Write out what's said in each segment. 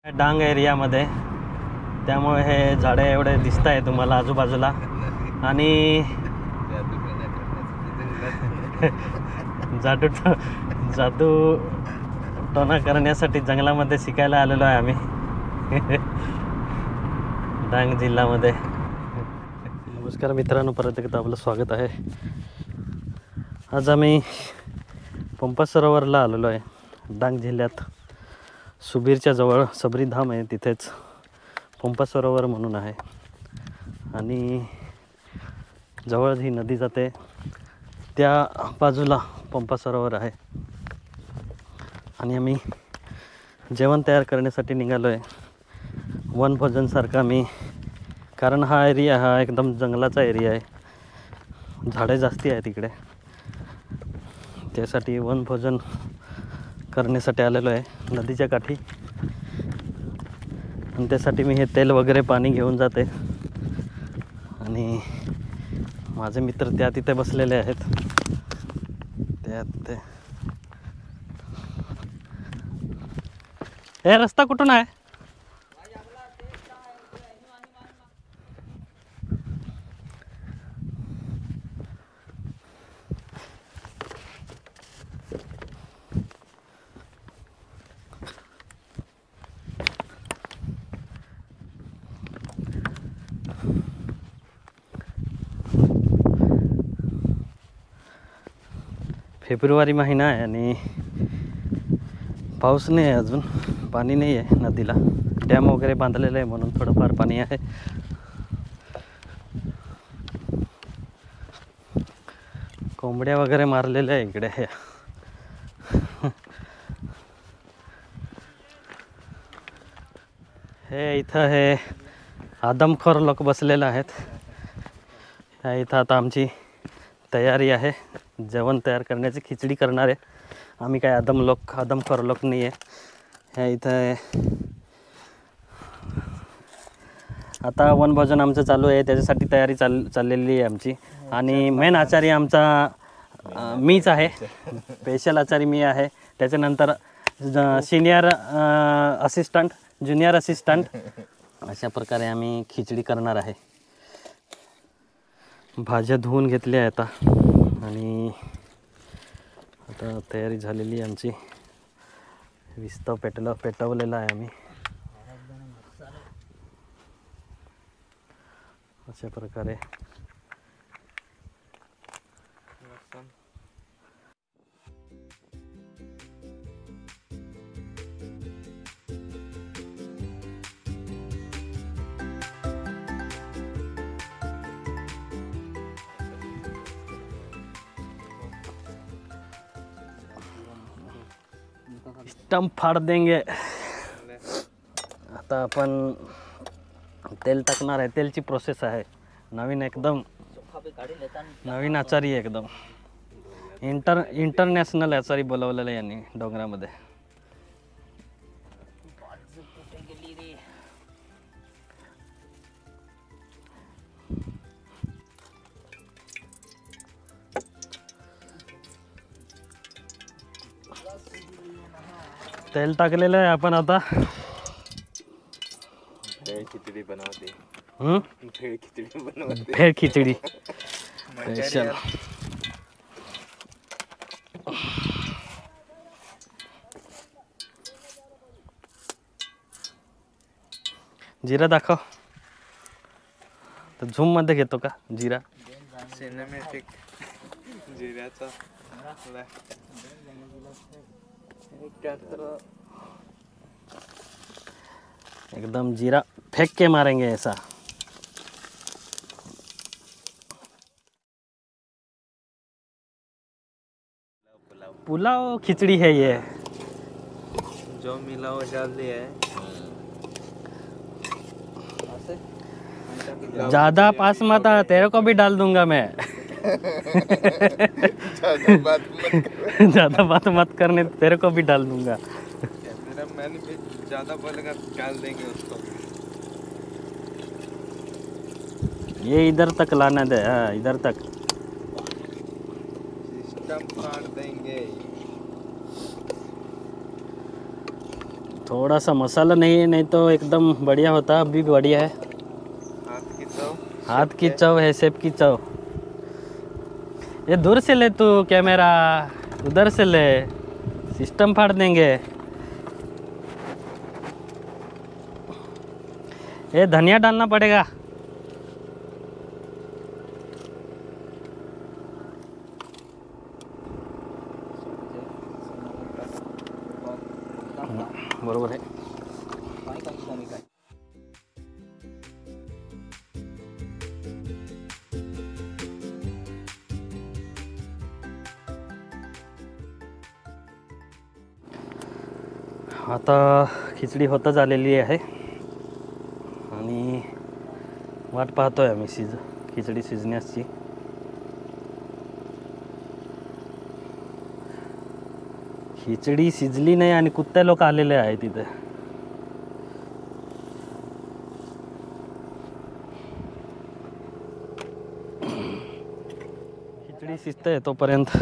डांग एरियामध्ये, त्यामुळे हे झाडे एवढे दिसत आहे तुम्हाला आजूबाजूला. आणि जादू टोना करण्यासाठी जंगलामध्ये शिकायला आलेलो आहे आम्ही डांग जिल्ह्यामध्ये. नमस्कार मित्रांनो, परत एकदा आपलं स्वागत आहे. आज आम्ही पंपा सरोवरला आलेलो आहे. डांग जिल्ह्यात सुबीरच्या जवळ सबरी धाम आहे, तिथेच पंपा सरोवर म्हणून आहे. आणि जवळ ही नदी जाते, त्या बाजूला पंपा सरोवर आहे. आणि आम्ही जेवण तयार करण्यासाठी निघालो आहे, वनभोजनसारखा मी. कारण हा एरिया हा एकदम जंगलाचा एरिया आहे, झाडे जास्ती आहे तिकडे. त्यासाठी वनभोजन करण्यासाठी आलेलो आहे नदीच्या काठी. आणि त्यासाठी मी हे तेल वगैरे पाणी घेऊन जाते. आणि माझे मित्र त्या तिथे बसलेले आहेत. ते हे रस्ता कुठून आहे? फेब्रुवारी महिना आहे आणि पाऊस नाही आहे अजून, पाणी नाही आहे नदीला. डॅम वगैरे बांधलेलं आहे म्हणून थोडंफार पाणी आहे. कोंबड्या वगैरे मारलेल्या आहे इकडे. हे इथं हे आदमखोर लोक बसलेले आहेत. इथं आता आमची तयारी आहे जेवण तयार करण्याची. खिचडी करणार आहे आम्ही. काय आदमखोर लोक नाही आहे. ह्या इथं आता वनभोजन आमचं चालू आहे, त्याच्यासाठी तयारी चाललेली आहे आमची. आणि मेन आचारी आमचा मीच आहे, स्पेशल आचारी मी आहे. त्याच्यानंतर सिनियर असिस्टंट, ज्युनियर असिस्टंट, अशा प्रकारे आम्ही खिचडी करणार आहे. भाज्या धुवून घेतल्या आहे आता. आणि आता तयारी झालेली आहे आमची. विस्तव पेटवलेला आहे आम्ही. अशा प्रकारे स्टंप फाड़ देंगे. आता आपण तेल टाकणार आहे. तेलची प्रोसेस आहे नवीन, एकदम नवीन आचारी आहे एकदम. इंटरनॅशनल आचारी बोलवलेलं आहे यांनी डोंगरामध्ये. तेल टाकलेलं आहे आपण आता. खिचडी बनवते. भेळ खिचडी स्पेशल. जिरा दाखव. तर झूम मध्ये घेतो का जिरा? सिनेमॅटिक जिऱ्याचा एकदम जीरा फेंक के मारेंगे ऐसा. पुलाव खिचड़ी है ये, जो मिला वो डाल दिया है. ज्यादा पास मत आ, तेरे को भी डाल दूंगा मैं. ज्यादा बात मत करने, तेरे को भी डाल दूंगा. मैंने भी ज्यादा बोलेगा डाल देंगे उसको. ये इधर तक लाना दे. हाँ, इधर तक. सिस्टम फाड़ देंगे. थोड़ा सा मसाला नहीं है, नहीं तो एकदम बढ़िया होता। अभी भी बढ़िया है। हाथ की चव, हाथ की चव है, शेफ की चव। ये दूर से ले तू कैमरा, उधर से ले, सिस्टम फाड़ देंगे। ये धनिया डालना पड़ेगा। बरोबर है। आता खिचडी होतच आलेली आहे आणि वाट पाहतोय आम्ही खिचडी शिजण्याची। खिचडी शिजली नाही आणि कुत्ते लोक आलेले आहेत तिथे। खिचडी शिजते तोपर्यंत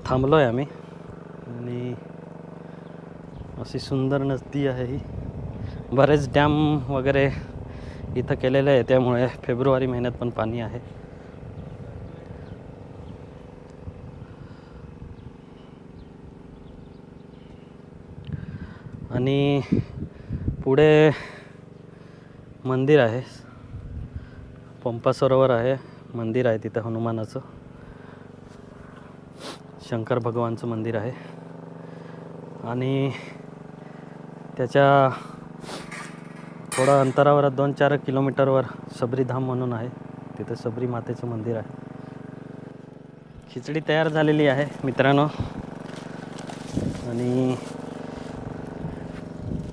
थांबलोय आम्ही आणि अशी सुंदर नदी आहे ही। बरेच डॅम वगैरे इथं केलेले आहे, त्यामुळे फेब्रुवारी महिन्यात पण पाणी आहे। आणि पुढे मंदिर आहे, पंपा सरोवर आहे, मंदिर आहे तिथं हनुमानाचं, शंकर भगवानचं मंदिर आहे। आणि त्याच्या थोडा अंतरावर 2-4 किलोमीटरवर सबरीधाम म्हणून आहे, तिथे सबरी मातेचं मंदिर आहे। खिचडी तयार झालेली आहे मित्रांनो। आणि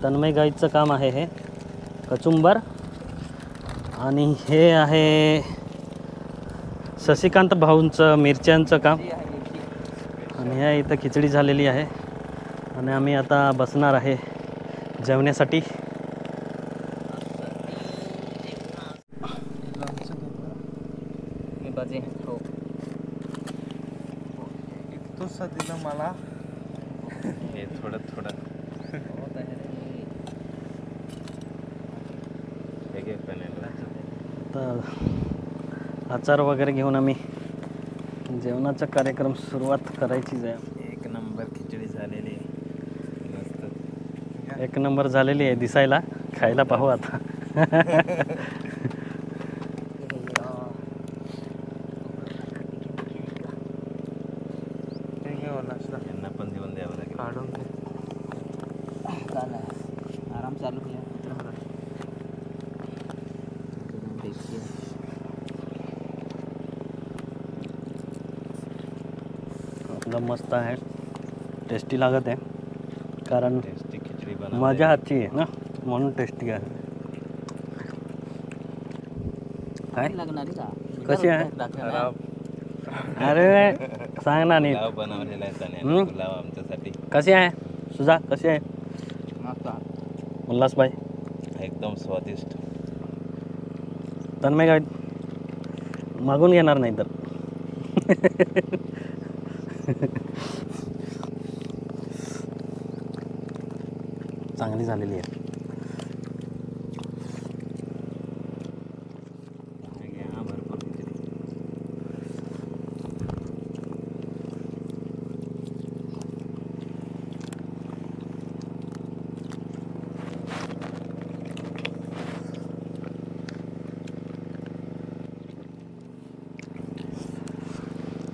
तन्मय गाईचं काम आहे हे कचुंबर, आणि हे आहे शशिकांत भाऊंचं मिरच्यांचं काम। आणि ह्या इथं खिचडी झालेली आहे आणि आम्ही आता बसणार आहे जेवण्यासाठी। इतकंसं दिलं मला हे थोडं थोडं तर आचार वगैरे घेऊन आम्ही जेवणाचा कार्यक्रम सुरुवात करायचीच आहे। एक नंबर खिचडी झालेली आहे, मस्त एक नंबर झालेली आहे दिसायला, खायला पाहू आता। यांना पण देऊन द्यावं लागेल, काढून दे। आराम चालू किया एकदम मस्त आहे, टेस्टी लागत आहे, कारण टेस्टी खिचडी बनव माझ्या हातची आहे ना, म्हणून टेस्टी आहे। काय लागणार का? कशी आहे? खराब अरे सांग ना नीट, पुलाव बनवलेला आहे त्याने, हम्म? पुलाव आमच्यासाठी कशी आहे सुजा, कशी आहे उल्हास भाई? एकदम स्वादिष्ट। तन्मय काय मागून घेणार नाही तर। चांगली झालेली आहे। भरपूर खिचडी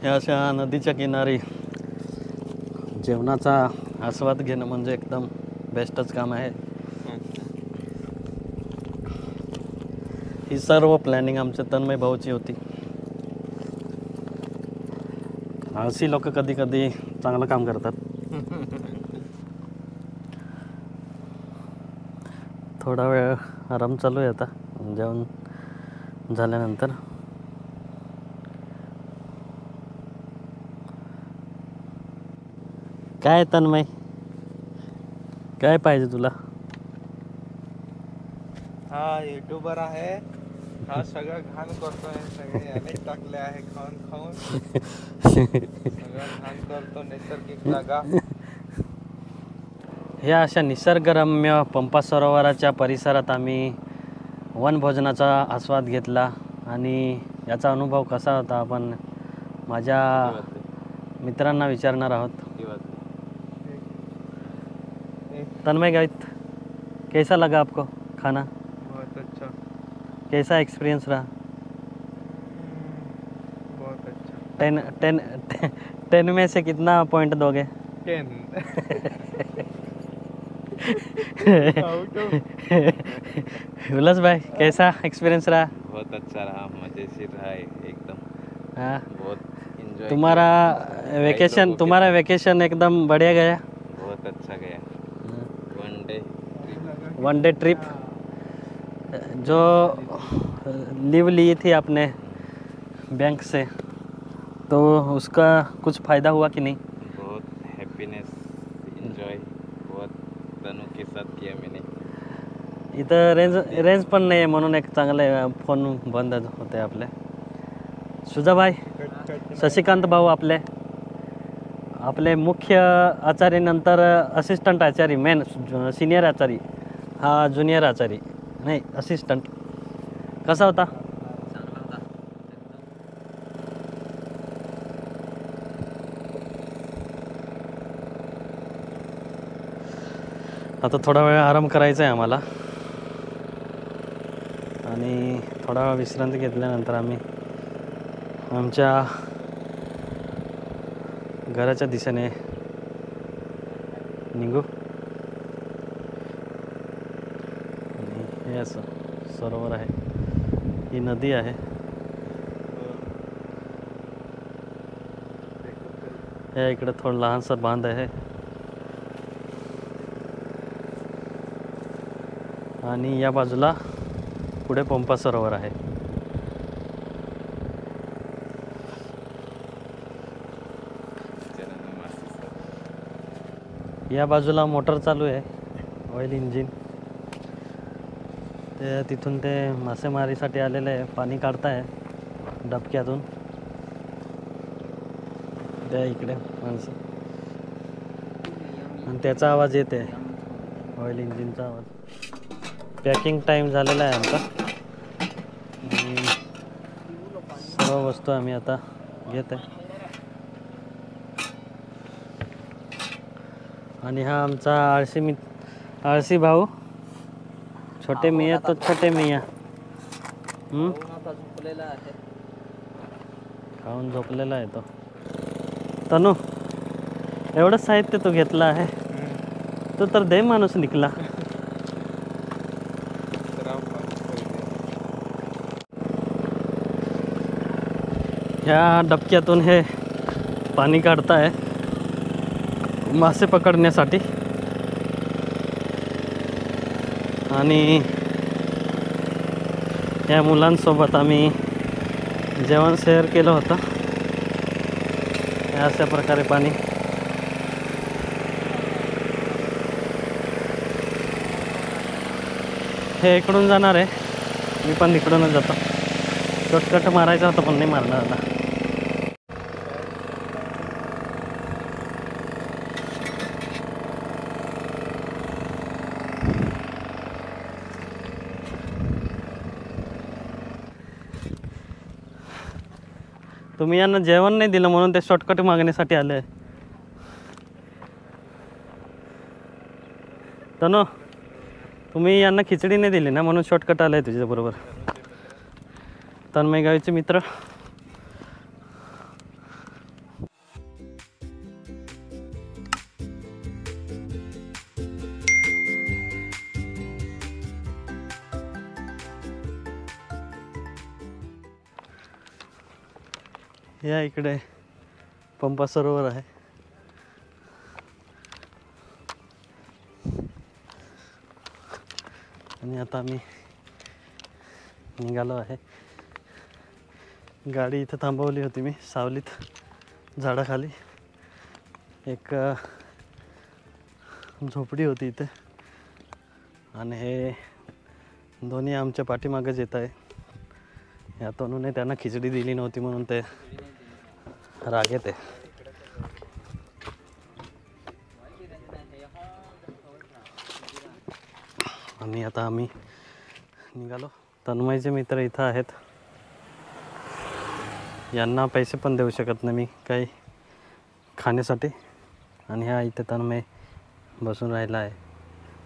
ह्या अशा नदीच्या किनारी जेवणाचा आस्वाद घेणं म्हणजे एकदम बेस्टच काम आहे। ही सर्व प्लॅनिंग आमच्या तन्मय भाऊची होती। आळशी लोक कधी कधी चांगलं काम करतात। थोडा वेळ आराम चालू आहे आता जेवण झाल्यानंतर। काय तन्मय, काय पाहिजे तुला? हा युट्यूबर आहे, हा सगळं घाण करतोय, सगळे याने टाकले आहे खाऊन खाऊन, सगळं घाण करतो नैसर्गिक जागा। ह्या अशा निसर्गरम्य पंपा सरोवराच्या परिसरात आम्ही वनभोजनाचा आस्वाद घेतला आणि याचा अनुभव कसा होता आपण माझ्या मित्रांना विचारणार आहोत. तन्मय गावित, कैसा लगा आपको खाना? बहुत अच्छा. कैसा एक्सपीरियंस रहा? बहुत अच्छा. 10 में से कितना पॉइंट दोगे? 10 आउट ऑफ. उल्लास भाई, कैसा एक्सपीरियंस रहा? बहुत अच्छा रहा, मजेशीर रहा एकदम. हाँ, बहुत एंजॉय. तुम्हारा वेकेशन एकदम बढ़िया गया. बहुत अच्छा गया. वन डे ट्रिप जो लीव ली थी आपने बैंक से, तो उसका कुछ फ़ायदा हुआ कि नहीं? बहुत हैप्पीनेस, एंजॉय बहुत तनु के साथ किया मैंने. इथं रेंज पण नाही आहे म्हणून एक चांगले फोन बंद होते आपले. सुजाभाई, शशिकांत भाऊ आपले मुख्य आचार्यानंतर असिस्टंट आचार्य, मेन सिनियर आचार्य, हा ज्युनियर आचार्य नाही, असिस्टंट. कसा होता? आता थोडा वेळ आराम करायचा आहे आम्हाला आणि थोडा वेळ विश्रांती घेतल्यानंतर आम्ही आमच्या घराच्या दिशेने निघू. आणि हे असं सरोवर आहे, ही नदी आहे. हे इकडे थोडं लहानसं बांध आहे आणि या बाजूला पुढे पंपा सरोवर आहे. या बाजूला मोटर चालू आहे, ऑइल इंजिन. ते तिथून ते मासेमारीसाठी आलेले आहे, पाणी काढताय डबक्यातून. त्या इकडे माणसं आणि त्याचा आवाज येते, ऑइल इंजिनचा आवाज. पॅकिंग टाईम झालेला आहे आमचा आणि सर्व वस्तू आम्ही आता घेत आहे. आणि हा आमचा आळशी भाऊ, छोटे मिया तो छोटे मिया. खाऊन झोपलेला आहे तो. तनू, एवढं साहित्य तू घेतलं आहे, तो तर दे माणूस निघला. ह्या डबक्यातून हे पाणी काढताय मासे पकडण्यासाठी आणि या मुलांसोबत आम्ही जेवण शेअर केलं होतं. अशा प्रकारे पाणी हे इकडून जाणार आहे, मी पण इकडूनच जातो. शॉर्टकट मारायचा होता पण नाही मारणार आता. तुम्ही यांना जेवण नाही दिलं म्हणून ते शॉर्टकट मागण्यासाठी आले. तनु, तुम्ही यांना खिचडी नाही दिली ना म्हणून शॉर्टकट आलाय तुझ्याबरोबर. तन्मय गावीचे मित्र. या इकडे पंपा सरोवर आहे. आणि आता आम्ही निघालो आहे. गाडी इथं थांबवली होती मी सावलीत झाडाखाली. एक झोपडी होती इथे आणि हे दोन्ही आमच्या पाठीमागच येत आहे. या तनुने त्यांना खिचडी दिली नव्हती म्हणून ते राग येते. आणि आता आम्ही निघालो. तन्मयचे मित्र इथं आहेत. यांना पैसे पण देऊ शकत नाही मी काही खाण्यासाठी. आणि हा इथे तन्मय बसून राहिला आहे.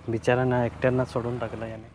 बिचाऱ्यांना एकट्यांना सोडून टाकलं याने.